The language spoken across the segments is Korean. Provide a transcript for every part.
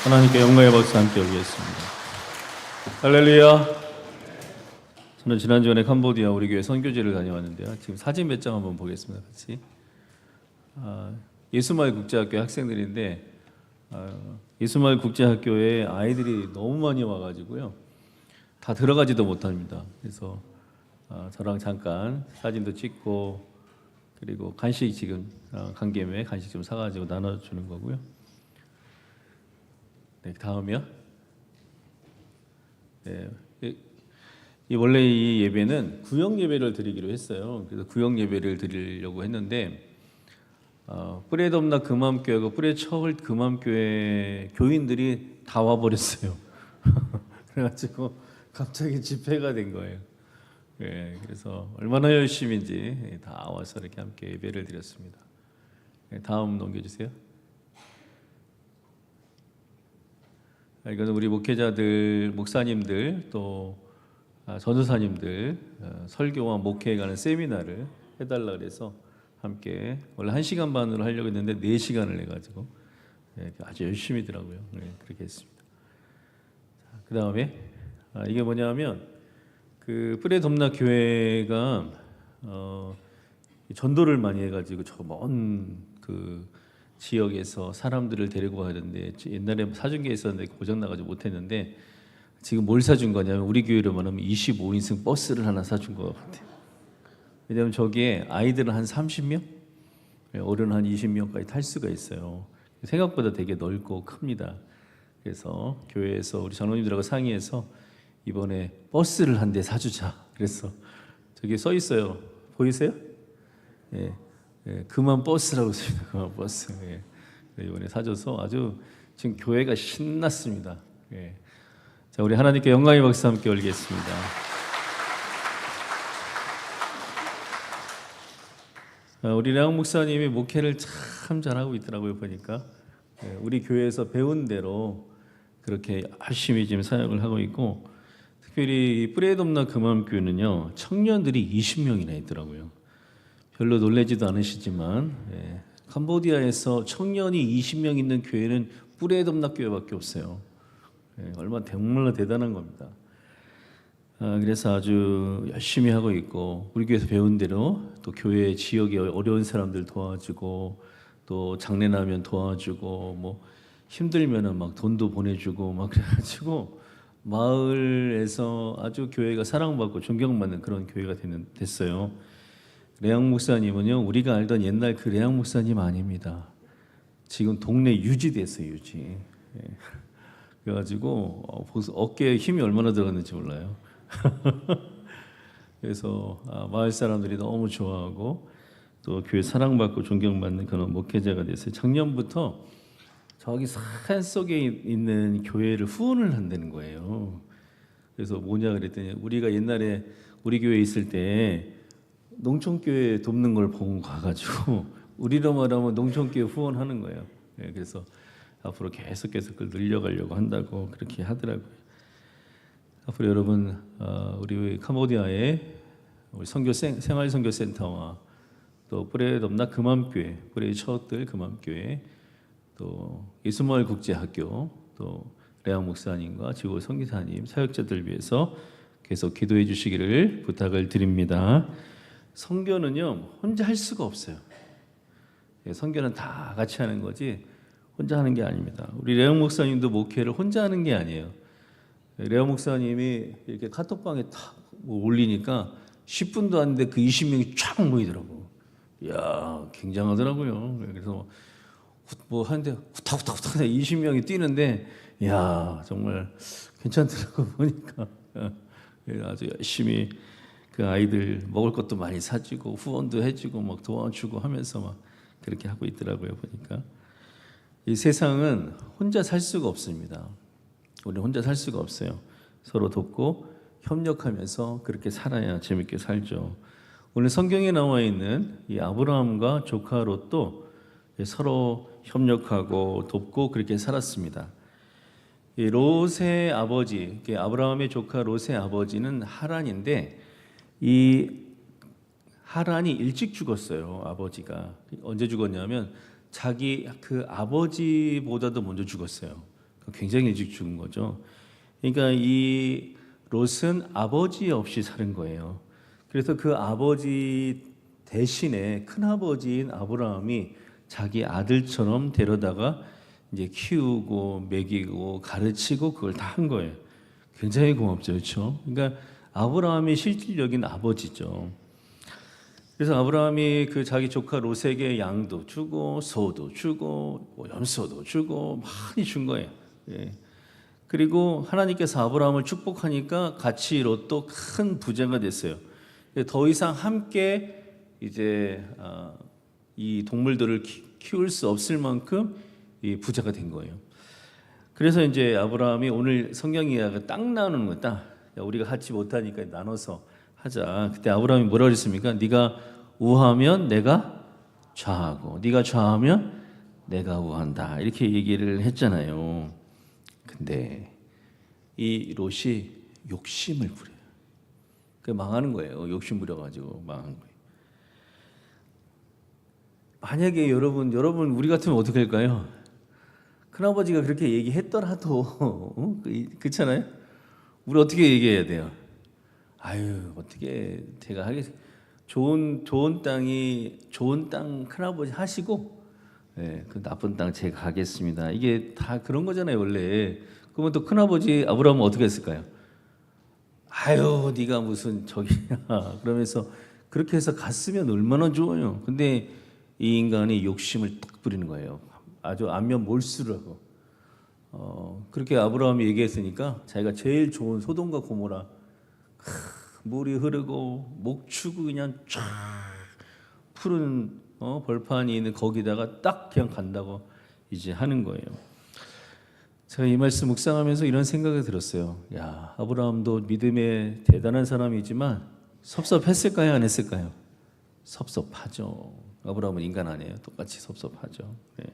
하나님께 영광의 박수 함께 올리겠습니다. 할렐루야. 저는 지난주에 캄보디아 우리 교회 선교지를 다녀왔는데요. 지금 사진 몇 장 한번 보겠습니다. 같이. 예수마을 국제학교 학생들인데 예수마을 국제학교에 아이들이 너무 많이 와가지고요. 다 들어가지도 못합니다. 그래서 저랑 잠깐 사진도 찍고 그리고 간식 지금 간 김에 간식 좀 사가지고 나눠주는 거고요. 네, 다음이요. 네, 원래 이 예배는 구역 예배를 드리기로 했어요. 그래서 구역 예배를 드리려고 했는데 뿌레돔나 금암교회하고 뿌레처울 금암교회 교인들이 다 와버렸어요. 그래가지고 갑자기 집회가 된 거예요. 네, 그래서 얼마나 열심인지 다 와서 이렇게 함께 예배를 드렸습니다. 네, 다음 넘겨주세요. 이것은 우리 목회자들, 목사님들 또 전도사님들 설교와 목회에 관한 세미나를 해달라 그래서 함께 원래 1시간 반으로 하려고 했는데 4시간을 내가지고 아주 열심히더라고요. 네, 그렇게 했습니다. 그 다음에 이게 뭐냐면 그 뿌레돔나 교회가 전도를 많이 해가지고 저 먼 그 지역에서 사람들을 데리고 가는데 옛날에 사준 게 있었는데 고장 나가지고 못했는데 지금 뭘 사준 거냐면 우리 교회로 말하면 25인승 버스를 하나 사준 것 같아요. 왜냐하면 저기에 아이들은 한 30명, 어른 한 20명까지 탈 수가 있어요. 생각보다 되게 넓고 큽니다. 그래서 교회에서 우리 장로님들하고 상의해서 이번에 버스를 한 대 사주자. 그래서 저기 써 있어요. 보이세요? 예. 그만 버스라고 써있어요. 그만 버스. 예. 이번에 사줘서 아주 지금 교회가 신났습니다. 예. 자, 우리 하나님께 영광의 박수 함께 올리겠습니다. 우리 량 목사님이 목회를 참 잘하고 있더라고요. 보니까 우리 교회에서 배운 대로 그렇게 열심히 지금 사역을 하고 있고 특별히 뿌레돔나 금암교회는요 청년들이 20명이나 있더라고요. 별로 놀라지도 않으시지만 캄보디아에서 청년이 20명 있는 교회는 뿌레돔나 교회밖에 없어요. 얼마나 정말로 대단한 겁니다. 그래서 아주 열심히 하고 있고 우리 교회에서 배운 대로 또 교회 지역에 어려운 사람들 도와주고 또 장례 나면 도와주고 뭐 힘들면은 막 돈도 보내주고 막 그래가지고 마을에서 아주 교회가 사랑받고 존경받는 그런 교회가 됐어요. 레양 목사님은요 우리가 알던 옛날 그 레양 목사님 아닙니다. 지금 동네 유지됐어요. 유지. 그래가지고 어깨에 힘이 얼마나 들어갔는지 몰라요. 그래서 마을 사람들이 너무 좋아하고 또 교회 사랑받고 존경받는 그런 목회자가 됐어요. 작년부터 저기 산 속에 있는 교회를 후원을 한다는 거예요. 그래서 뭐냐 그랬더니 우리가 옛날에 우리 교회에 있을 때 농촌교회 돕는 걸 보고 가가지고 우리로 말하면 농촌교회 후원하는 거예요. 그래서 앞으로 계속해서 그걸 늘려가려고 한다고 그렇게 하더라고요. 앞으로 여러분 우리 캄보디아의 우리 생활선교센터와 또 뿌레돔나 금암교회, 뿌레처들 금암교회, 또 예수마을 국제학교, 또 레양 목사님과 지구 선교사님, 사역자들 위해서 계속 기도해 주시기를 부탁을 드립니다. 선교는요 혼자 할 수가 없어요. 선교는 다 같이 하는 거지 혼자 하는 게 아닙니다. 우리 레양 목사님도 목회를 혼자 하는 게 아니에요. 레양 목사님이 이렇게 카톡방에 탁 올리니까 10분도 안 돼 그 20명이 쫙 모이더라고. 이야 굉장하더라고요. 그래서 뭐 하는데 후딱후딱후딱 20명이 뛰는데 이야 정말 괜찮더라고 보니까 아주 열심히 그 아이들 먹을 것도 많이 사주고 후원도 해주고 막 도와주고 하면서 막 그렇게 하고 있더라고요 보니까. 이 세상은 혼자 살 수가 없습니다. 우리 혼자 살 수가 없어요. 서로 돕고 협력하면서 그렇게 살아야 재밌게 살죠. 오늘 성경에 나와 있는 이 아브라함과 조카 롯도 서로 협력하고 돕고 그렇게 살았습니다. 이 롯의 아버지, 아브라함의 조카 롯의 아버지는 하란인데 이 하란이 일찍 죽었어요. 아버지가 언제 죽었냐면 자기 그 아버지보다도 먼저 죽었어요. 굉장히 일찍 죽은 거죠. 그러니까 이 롯은 아버지 없이 사는 거예요. 그래서 그 아버지 대신에 큰아버지인 아브라함이 자기 아들처럼 데려다가 이제 키우고 먹이고 가르치고 그걸 다 한 거예요. 굉장히 고맙죠, 그렇죠? 그러니까 아브라함이 실질적인 아버지죠. 그래서 아브라함이 그 자기 조카 롯에게 양도 주고 소도 주고 뭐 염소도 주고 많이 준 거예요. 예. 그리고 하나님께서 아브라함을 축복하니까 같이 롯도 큰 부자가 됐어요. 더 이상 함께 이제 이 동물들을 키울 수 없을 만큼 이 부자가 된 거예요. 그래서 이제 아브라함이 오늘 성경 이야기가 땅 나누는 거, 땅. 야, 우리가 같이 못하니까 나눠서 하자. 그때 아브라함이 뭐라 그랬습니까? 네가 우하면 내가 좌하고, 네가 좌하면 내가 우한다. 이렇게 얘기를 했잖아요. 근데 이 롯이 욕심을 부려요. 그 망하는 거예요. 욕심 부려가지고 망한 거예요. 만약에 여러분 우리 같으면 어떻게 할까요? 큰아버지가 그렇게 얘기했더라도 그렇잖아요. 우리 어떻게 얘기해야 돼요? 아유 어떻게 제가 하겠 좋은 땅 큰아버지 하시고 그 나쁜 땅 제가 가겠습니다. 이게 다 그런 거잖아요 원래. 그러면 또 큰아버지 아브라함은 어떻게 했을까요? 아유 네가 무슨 저기야 그러면서 그렇게 해서 갔으면 얼마나 좋아요. 근데 이 인간이 욕심을 딱 부리는 거예요. 아주 안면 몰수를 하고 그렇게 아브라함이 얘기했으니까 자기가 제일 좋은 소돔과 고모라 물이 흐르고 목축이 그냥 쫙 푸른 벌판이 있는 거기다가 딱 그냥 간다고 이제 하는 거예요. 제가 이 말씀 묵상하면서 이런 생각이 들었어요. 야, 아브라함도 믿음의 대단한 사람이지만 섭섭했을까요? 안 했을까요? 섭섭하죠. 아브라함은 인간 아니에요. 똑같이 섭섭하죠. 네.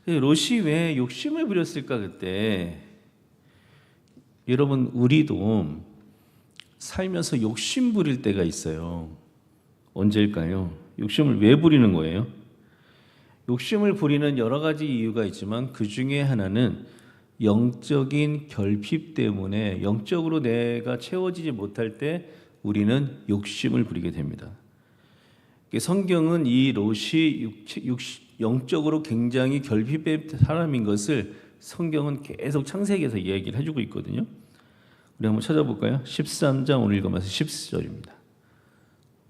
롯이 왜 욕심을 부렸을까 그때? 여러분 우리도 살면서 욕심 부릴 때가 있어요. 언제일까요? 욕심을 왜 부리는 거예요? 욕심을 부리는 여러 가지 이유가 있지만 그 중에 하나는 영적인 결핍 때문에 영적으로 내가 채워지지 못할 때 우리는 욕심을 부리게 됩니다. 성경은 이 롯이 영적으로 굉장히 결핍된 사람인 것을 성경은 계속 창세기에서 이야기를 해주고 있거든요. 우리 한번 찾아볼까요? 13장 오늘 읽으면서 10절입니다.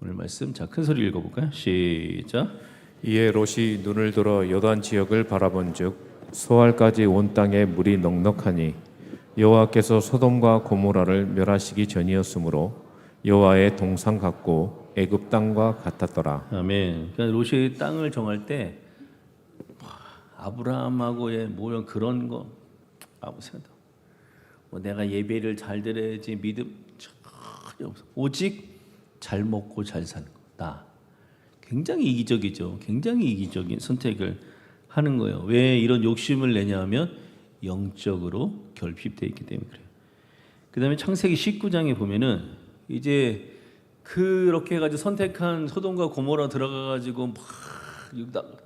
오늘 말씀 자 큰 소리 읽어볼까요? 시작. 이에 롯이 눈을 들어 요단 지역을 바라본즉 소알까지 온 땅에 물이 넉넉하니 여호와께서 소돔과 고모라를 멸하시기 전이었으므로 여호와의 동상 같고 애굽 땅과 같았더라. 아멘. 그러니까 롯이 땅을 정할 때 아브라함하고의 모형 그런 거 아무 생각. 뭐 내가 예배를 잘 드려야지 믿음 전혀 없어. 오직 잘 먹고 잘 사는 거. 나. 굉장히 이기적이죠. 굉장히 이기적인 선택을 하는 거예요. 왜 이런 욕심을 내냐면 영적으로 결핍되어 있기 때문에 그래요. 그다음에 창세기 19장에 보면은 이제 그렇게 해가지고 선택한 소돔과 고모라 들어가가지고 막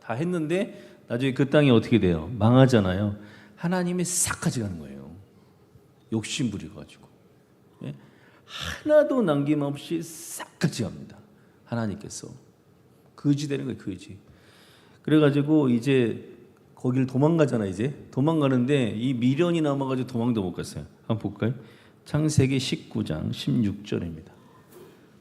다 했는데 나중에 그 땅이 어떻게 돼요? 망하잖아요. 하나님이 싹 가져가는 거예요. 욕심 부려가지고 하나도 남김없이 싹 가져갑니다. 하나님께서 거지 되는 거예요. 거지. 그래가지고 이제 거기를 도망가잖아. 이제 도망가는데 이 미련이 남아가지고 도망도 못 갔어요. 한번 볼까요? 창세기 19장 16절입니다.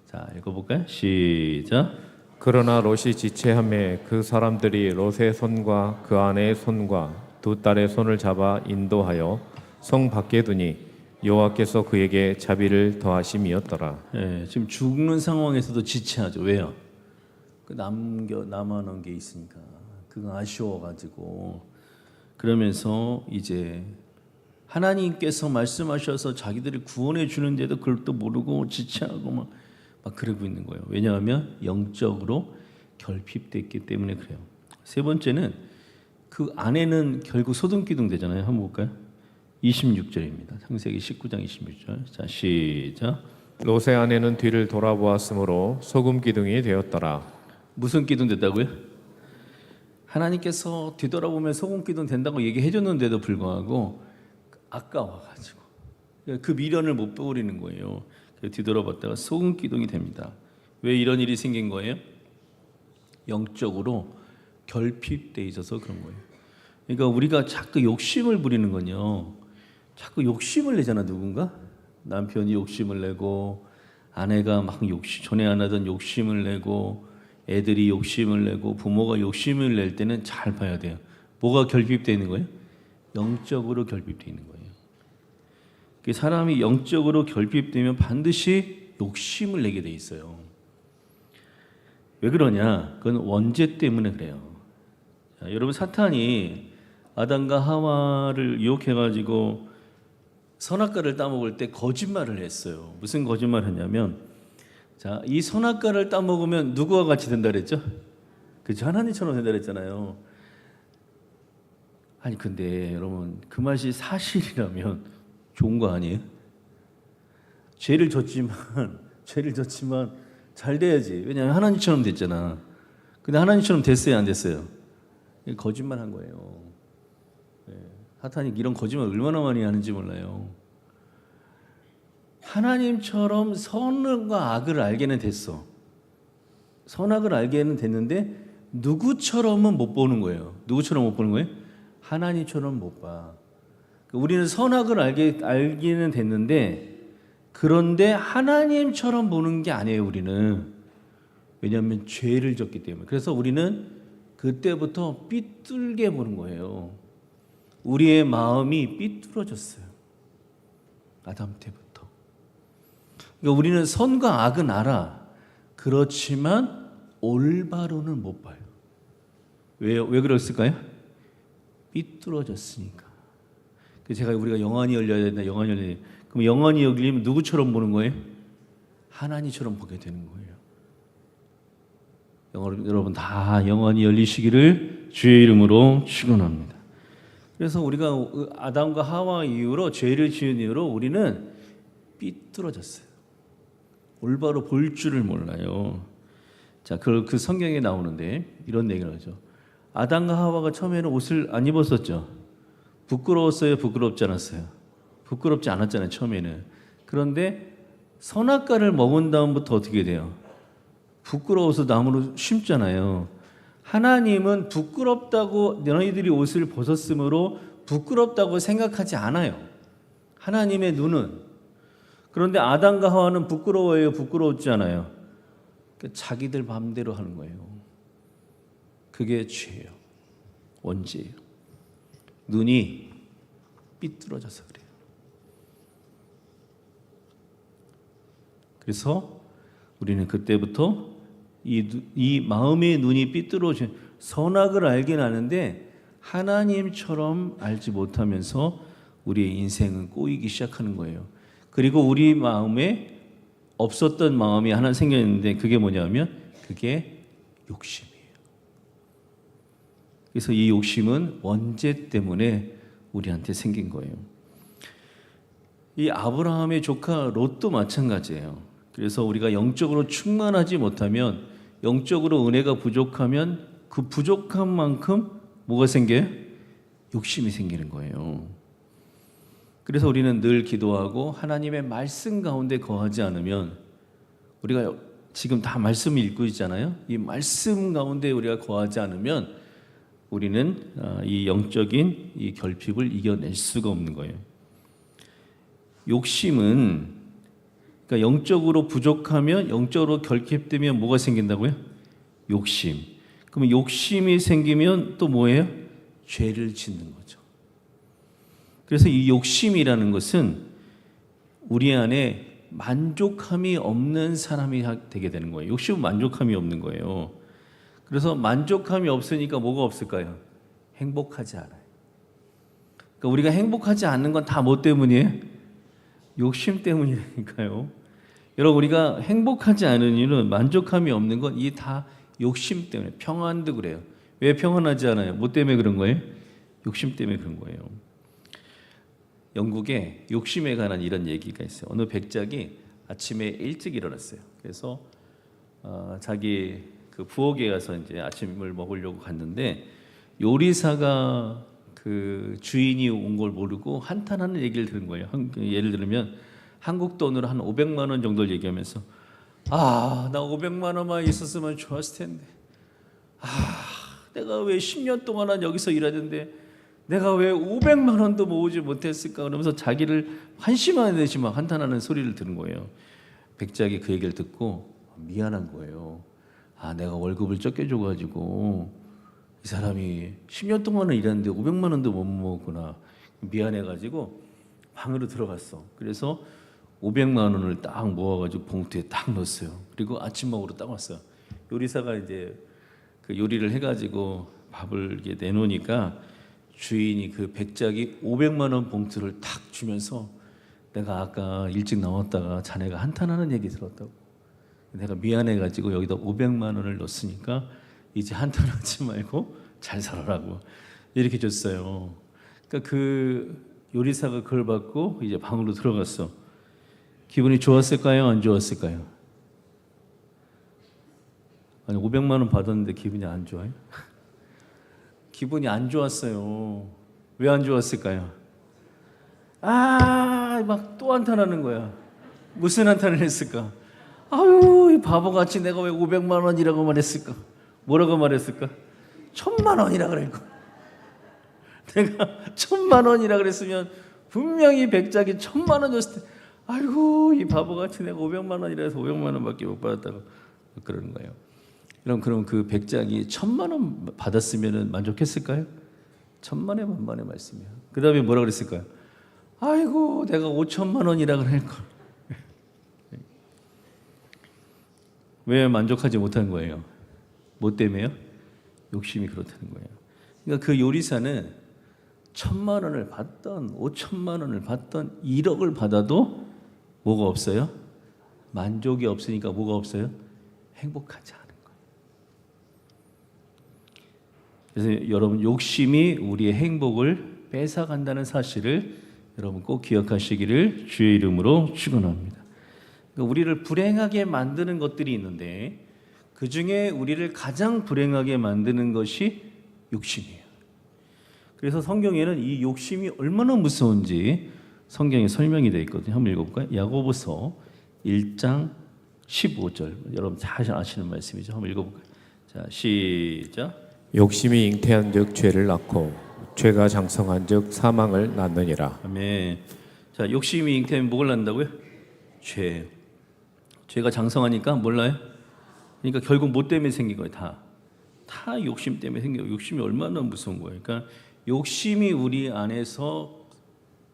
자 읽어볼까요? 시작. 그러나 롯이 지체함에 그 사람들이 롯의 손과 그 아내의 손과 두 딸의 손을 잡아 인도하여 성 밖에 두니 여호와께서 그에게 자비를 더하심이었더라. 예, 지금 죽는 상황에서도 지체하죠. 왜요? 그 남아놓은 게 있으니까 그거 아쉬워가지고 그러면서 이제 하나님께서 말씀하셔서 자기들을 구원해 주는데도 그걸 또 모르고 지체하고 막 그러고 있는 거예요. 왜냐하면 영적으로 결핍됐기 때문에 그래요. 세 번째는 그 아내는 결국 소돔기둥 되잖아요. 한번 볼까요? 26절입니다. 창세기 19장 26절. 자 시작. 롯의 아내는 뒤를 돌아보았으므로 소금 기둥이 되었더라. 무슨 기둥 됐다고요? 하나님께서 뒤돌아보면 소금기둥 된다고 얘기해 줬는데도 불구하고 아까워가지고 그 미련을 못 버리는 거예요. 뒤돌아봤다가 소금기둥이 됩니다. 왜 이런 일이 생긴 거예요? 영적으로 결핍돼 있어서 그런 거예요. 그러니까 우리가 자꾸 욕심을 부리는 건요, 자꾸 욕심을 내잖아. 누군가 남편이 욕심을 내고, 아내가 막 전에 안 하던 욕심을 내고, 애들이 욕심을 내고, 부모가 욕심을 낼 때는 잘 봐야 돼요. 뭐가 결핍되어 있는 거예요? 영적으로 결핍되어 있는 거예요. 사람이 영적으로 결핍되면 반드시 욕심을 내게 돼 있어요. 왜 그러냐? 그건 원죄 때문에 그래요. 자, 여러분, 사탄이 아담과 하와를 유혹해가지고 선악과를 따먹을 때 거짓말을 했어요. 무슨 거짓말을 했냐면, 자, 이 선악과를 따먹으면 누구와 같이 된다 그랬죠? 그죠? 하나님처럼 된다 그랬잖아요. 아니 근데 여러분, 그 맛이 사실이라면 좋은 거 아니에요? 죄를 졌지만 잘 돼야지. 왜냐하면 하나님처럼 됐잖아. 근데 하나님처럼 됐어요, 안 됐어요? 거짓말 한 거예요. 사탄이 이런 거짓말 얼마나 많이 하는지 몰라요. 하나님처럼 선과 악을 알게는 됐어. 선악을 알게는 됐는데 누구처럼은 못 보는 거예요. 누구처럼 못 보는 거예요? 하나님처럼 못 봐. 우리는 선악을 알기는 됐는데, 그런데 하나님처럼 보는 게 아니에요. 우리는. 왜냐하면 죄를 졌기 때문에. 그래서 우리는 그때부터 삐뚤게 보는 거예요. 우리의 마음이 삐뚤어졌어요. 아담 때부터. 그러니까 우리는 선과 악은 알아. 그렇지만 올바로는 못 봐요. 왜 그랬을까요? 삐뚤어졌으니까. 제가 우리가 영안이 열려야 된다. 영안이 열려야 된다. 그럼 영안이 열리면 누구처럼 보는 거예요? 하나님처럼 보게 되는 거예요. 여러분 다 영안이 열리시기를 주의 이름으로 축원합니다. 그래서 우리가 아담과 하와 이후로, 죄를 지은 이후로 우리는 삐뚤어졌어요. 올바로 볼 줄을 몰라요. 자, 그 성경에 나오는데 이런 얘기를 하죠. 아담과 하와가 처음에는 옷을 안 입었었죠. 부끄러웠어요? 부끄럽지 않았어요? 부끄럽지 않았잖아요, 처음에는. 그런데 선악과를 먹은 다음부터 어떻게 돼요? 부끄러워서 나무로 심잖아요. 하나님은 부끄럽다고, 너희들이 옷을 벗었으므로 부끄럽다고 생각하지 않아요. 하나님의 눈은. 그런데 아담과 하와는 부끄러워요? 부끄러웠지 않아요? 자기들 마음대로 하는 거예요. 그게 죄예요. 원죄예요. 눈이 삐뚤어져서 그래요. 그래서 우리는 그때부터 이 마음의 눈이 삐뚤어진, 선악을 알긴 아는데 하나님처럼 알지 못하면서 우리의 인생은 꼬이기 시작하는 거예요. 그리고 우리 마음에 없었던 마음이 하나 생겼는데, 그게 뭐냐면 그게 욕심이에요. 그래서 이 욕심은 원죄 때문에 우리한테 생긴 거예요. 이 아브라함의 조카 롯도 마찬가지예요. 그래서 우리가 영적으로 충만하지 못하면, 영적으로 은혜가 부족하면 그 부족한 만큼 뭐가 생겨요? 욕심이 생기는 거예요. 그래서 우리는 늘 기도하고 하나님의 말씀 가운데 거하지 않으면, 우리가 지금 다 말씀을 읽고 있잖아요. 이 말씀 가운데 우리가 거하지 않으면 우리는 이 영적인 이 결핍을 이겨낼 수가 없는 거예요. 욕심은, 그러니까 영적으로 부족하면, 영적으로 결핍되면 뭐가 생긴다고요? 욕심. 그러면 욕심이 생기면 또 뭐예요? 죄를 짓는 거죠. 그래서 이 욕심이라는 것은 우리 안에 만족함이 없는 사람이 되게 되는 거예요. 욕심은 만족함이 없는 거예요. 그래서 만족함이 없으니까 뭐가 없을까요? 행복하지 않아요. 그러니까 우리가 행복하지 않는 건 다 뭐 때문이에요? 욕심 때문이니까요. 여러분, 우리가 행복하지 않은 이유는, 만족함이 없는 건 이 다 욕심 때문에. 평안도 그래요. 왜 평안하지 않아요? 뭐 때문에 그런 거예요? 욕심 때문에 그런 거예요. 영국에 욕심에 관한 이런 얘기가 있어요. 어느 백작이 아침에 일찍 일어났어요. 그래서 자기 그 부엌에 가서 이제 아침을 먹으려고 갔는데, 요리사가 그 주인이 온 걸 모르고 한탄하는 얘기를 들은 거예요. 예를 들면 한국 돈으로 한 500만 원 정도를 얘기하면서 나 500만 원만 있었으면 좋았을 텐데. 내가 왜 10년 동안 여기서 일하는데 내가 왜 500만 원도 모으지 못했을까 그러면서 자기를 한심한 듯이 막 한탄하는 소리를 들은 거예요. 백작이 그 얘기를 듣고 미안한 거예요. 내가 월급을 적게 줘가지고 이 사람이 10년 동안은 일했는데 500만 원도 못 모았구나. 미안해가지고 방으로 들어갔어. 그래서 500만 원을 딱 모아가지고 봉투에 딱 넣었어요. 그리고 아침 먹으러 딱 왔어요. 요리사가 이제 그 요리를 해가지고 밥을 이렇게 내놓으니까 주인이 그 백작이 500만 원 봉투를 탁 주면서 내가 아까 일찍 나왔다가 자네가 한탄하는 얘기 들었다고. 내가 미안해가지고 여기다 500만 원을 넣었으니까 이제 한탄하지 말고 잘 살아라고 이렇게 줬어요. 그러니까 그 요리사가 그걸 받고 이제 방으로 들어갔어. 기분이 좋았을까요? 안 좋았을까요? 아니 500만 원 받았는데 기분이 안 좋아요? 기분이 안 좋았어요. 왜 안 좋았을까요? 막 또 한탄하는 거야. 무슨 한탄을 했을까? 아유, 이 바보같이 내가 왜 500만 원이라고 말했을까? 뭐라고 말했을까? 1000만 원이라 그럴 거. 내가 1000만 원이라 그랬으면 분명히 백작이 1000만 원 줬을 때, 아이고 이 바보같이 내가 500만 원이라 해서 500만 원밖에 못 받았다고 그러는 거예요. 그럼 그 백작이 1000만 원 받았으면 만족했을까요? 천만의 만만의 말씀이야. 그 다음에 뭐라 그랬을까요? 아이고 내가 5천만 원이라 그럴 걸. 왜 만족하지 못한 거예요? 뭐 때문에요? 욕심이 그렇다는 거예요. 그러니까 그 요리사는 1000만 원을 받던 5천만 원을 받던 1억을 받아도 뭐가 없어요? 만족이 없으니까 뭐가 없어요? 행복하지 않은 거예요. 그래서 여러분 욕심이 우리의 행복을 뺏어간다는 사실을 여러분 꼭 기억하시기를 주의 이름으로 축원합니다. 그러니까 우리를 불행하게 만드는 것들이 있는데 그 중에 우리를 가장 불행하게 만드는 것이 욕심이에요. 그래서 성경에는 이 욕심이 얼마나 무서운지 성경에 설명이 되어 있거든요. 한번 읽어볼까요? 야고보서 1장 15절. 여러분 잘 아시는 말씀이죠. 한번 읽어볼까요? 자, 시작. 욕심이 잉태한즉 죄를 낳고 죄가 장성한즉 사망을 낳느니라. 아멘. 자, 욕심이 잉태하면 뭘 낳는다고요? 죄. 죄가 장성하니까 몰라요? 그러니까 결국 뭐 때문에 생긴 거예요? 다 욕심 때문에 생긴 거예요. 욕심이 얼마나 무서운 거예요. 그러니까 욕심이 우리 안에서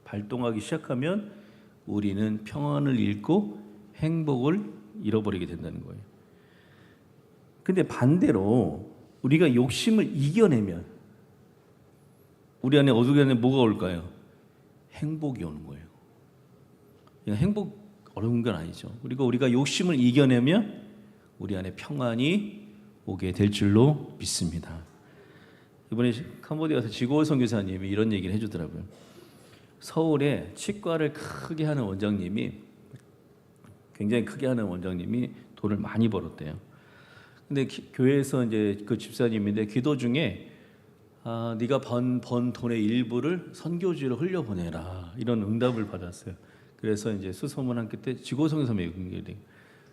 발동하기 시작하면 우리는 평안을 잃고 행복을 잃어버리게 된다는 거예요. 근데 반대로 우리가 욕심을 이겨내면 우리 안에 어둠 안에 뭐가 올까요? 행복이 오는 거예요. 그냥 행복 어려운 건 아니죠. 그리고 우리가 욕심을 이겨내면 우리 안에 평안이 오게 될 줄로 믿습니다. 이번에 캄보디아 가서 지고ol 선교사님이 이런 얘기를 해주더라고요. 서울에 치과를 크게 하는 원장님이 굉장히 크게 하는 원장님이 돈을 많이 벌었대요. 근데 교회에서 이제 그 집사님인데 기도 중에 네가 번 돈의 일부를 선교지로 흘려보내라 이런 응답을 받았어요. 그래서 이제 수소문 한 끝에 지고ol 선교사님이 연결이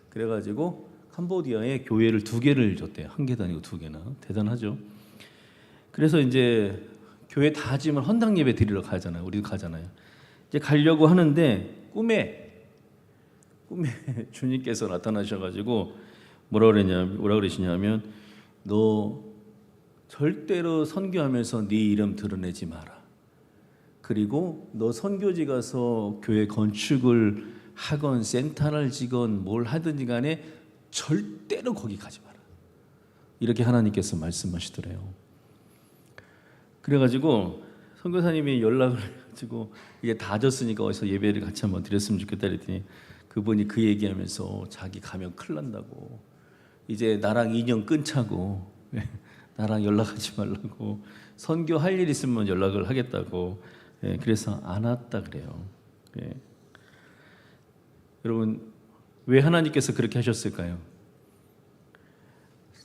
그래가지고 캄보디아에 교회를 2개를 줬대요. 1개도 아니고 2개나 대단하죠. 그래서 이제 교회 다 지면 헌당 예배 드리러 가잖아요. 우리도 가잖아요. 이제 가려고 하는데 꿈에 주님께서 나타나셔가지고 뭐라 그러시냐면 너 절대로 선교하면서 네 이름 드러내지 마라. 그리고 너 선교지 가서 교회 건축을 하건 센터를 지건 뭘 하든지 간에 절대로 거기 가지 마라. 이렇게 하나님께서 말씀하시더래요. 그래가지고 선교사님이 연락을 해가지고 이게 다 졌으니까 어디서 예배를 같이 한번 드렸으면 좋겠다 그랬더니 그분이 그 얘기하면서 자기 가면 큰일 난다고 이제 나랑 인연 끊자고 나랑 연락하지 말라고 선교할 일 있으면 연락을 하겠다고 그래서 안 왔다 그래요. 여러분 왜 하나님께서 그렇게 하셨을까요?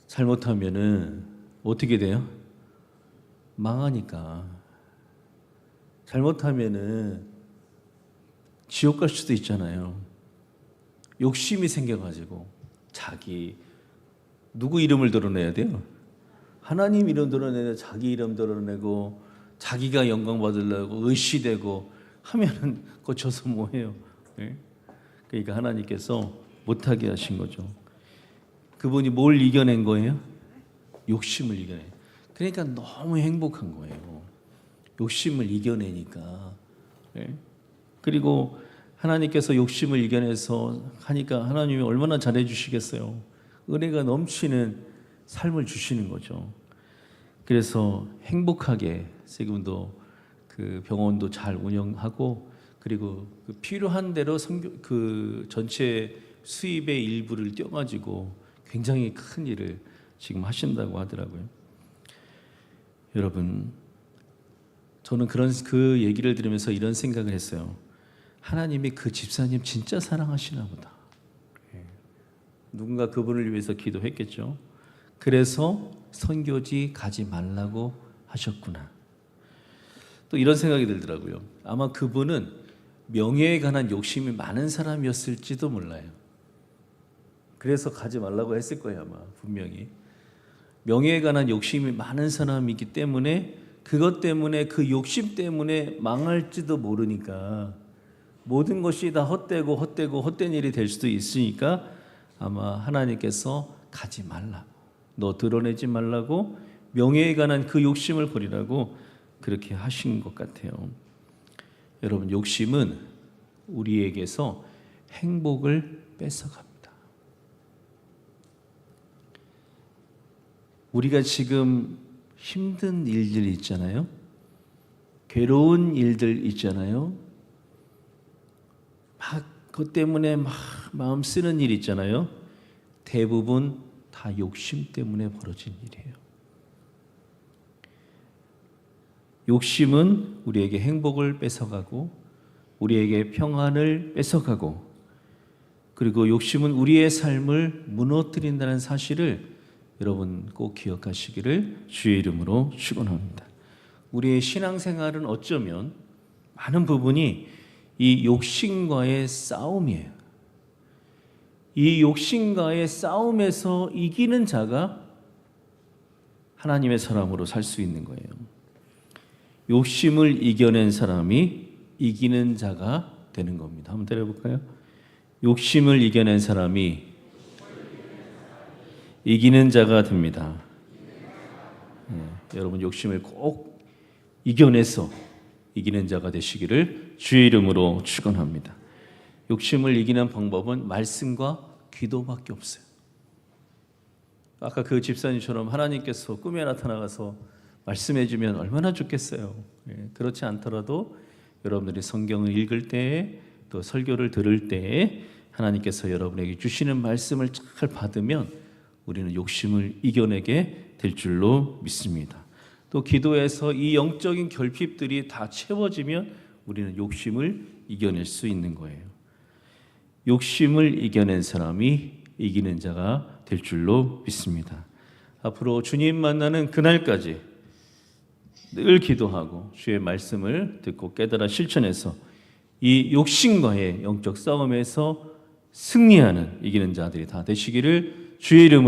잘못하면은 어떻게 돼요? 망하니까. 잘못하면은 지옥 갈 수도 있잖아요. 욕심이 생겨가지고 자기 누구 이름을 드러내야 돼요? 하나님 이름 드러내고 자기 이름 드러내고 자기가 영광 받으려고 의시되고 하면은 거쳐서 뭐해요? 네? 그러니까 하나님께서 못하게 하신 거죠. 그분이 뭘 이겨낸 거예요? 욕심을 이겨내. 그러니까 너무 행복한 거예요. 욕심을 이겨내니까. 네? 그리고 하나님께서 욕심을 이겨내서 하니까 하나님이 얼마나 잘해 주시겠어요. 은혜가 넘치는 삶을 주시는 거죠. 그래서 행복하게 지금도 그 병원도 잘 운영하고 그리고 그 필요한 대로 그 전체 수입의 일부를 떼어가지고 굉장히 큰 일을 지금 하신다고 하더라고요. 여러분, 저는 그 얘기를 들으면서 이런 생각을 했어요. 하나님이 그 집사님 진짜 사랑하시나 보다. 누군가 그분을 위해서 기도했겠죠. 그래서 선교지 가지 말라고 하셨구나. 또 이런 생각이 들더라고요. 아마 그분은 명예에 관한 욕심이 많은 사람이었을지도 몰라요. 그래서 가지 말라고 했을 거예요, 아마 분명히. 명예에 관한 욕심이 많은 사람이기 때문에 그것 때문에 그 욕심 때문에 망할지도 모르니까 모든 것이 다 헛된 일이 될 수도 있으니까 아마 하나님께서 가지 말라고, 너 드러내지 말라고, 명예에 관한 그 욕심을 버리라고 그렇게 하신 것 같아요. 여러분, 욕심은 우리에게서 행복을 뺏어갑니다. 우리가 지금 힘든 일들 있잖아요. 괴로운 일들 있잖아요. 막 그것 때문에 막 마음 쓰는 일 있잖아요. 대부분 다 욕심 때문에 벌어진 일이에요. 욕심은 우리에게 행복을 뺏어가고 우리에게 평안을 뺏어가고 그리고 욕심은 우리의 삶을 무너뜨린다는 사실을 여러분 꼭 기억하시기를 주의 이름으로 축원합니다. 우리의 신앙생활은 어쩌면 많은 부분이 이 욕심과의 싸움이에요. 이 욕심과의 싸움에서 이기는 자가 하나님의 사람으로 살 수 있는 거예요. 욕심을 이겨낸 사람이 이기는 자가 되는 겁니다. 한번 때려볼까요? 욕심을 이겨낸 사람이 이기는 자가 됩니다. 여러분 욕심을 꼭 이겨내서 이기는 자가 되시기를 주의 이름으로 축원합니다. 욕심을 이기는 방법은 말씀과 기도밖에 없어요. 아까 그 집사님처럼 하나님께서 꿈에 나타나가서 말씀해 주면 얼마나 좋겠어요. 그렇지 않더라도 여러분들이 성경을 읽을 때에 또 설교를 들을 때에 하나님께서 여러분에게 주시는 말씀을 잘 받으면 우리는 욕심을 이겨내게 될 줄로 믿습니다. 또 기도에서 이 영적인 결핍들이 다 채워지면 우리는 욕심을 이겨낼 수 있는 거예요. 욕심을 이겨낸 사람이 이기는 자가 될 줄로 믿습니다. 앞으로 주님 만나는 그날까지 늘 기도하고 주의 말씀을 듣고 깨달아 실천해서 이 욕심과의 영적 싸움에서 승리하는 이기는 자들이 다 되시기를 주의 이름으로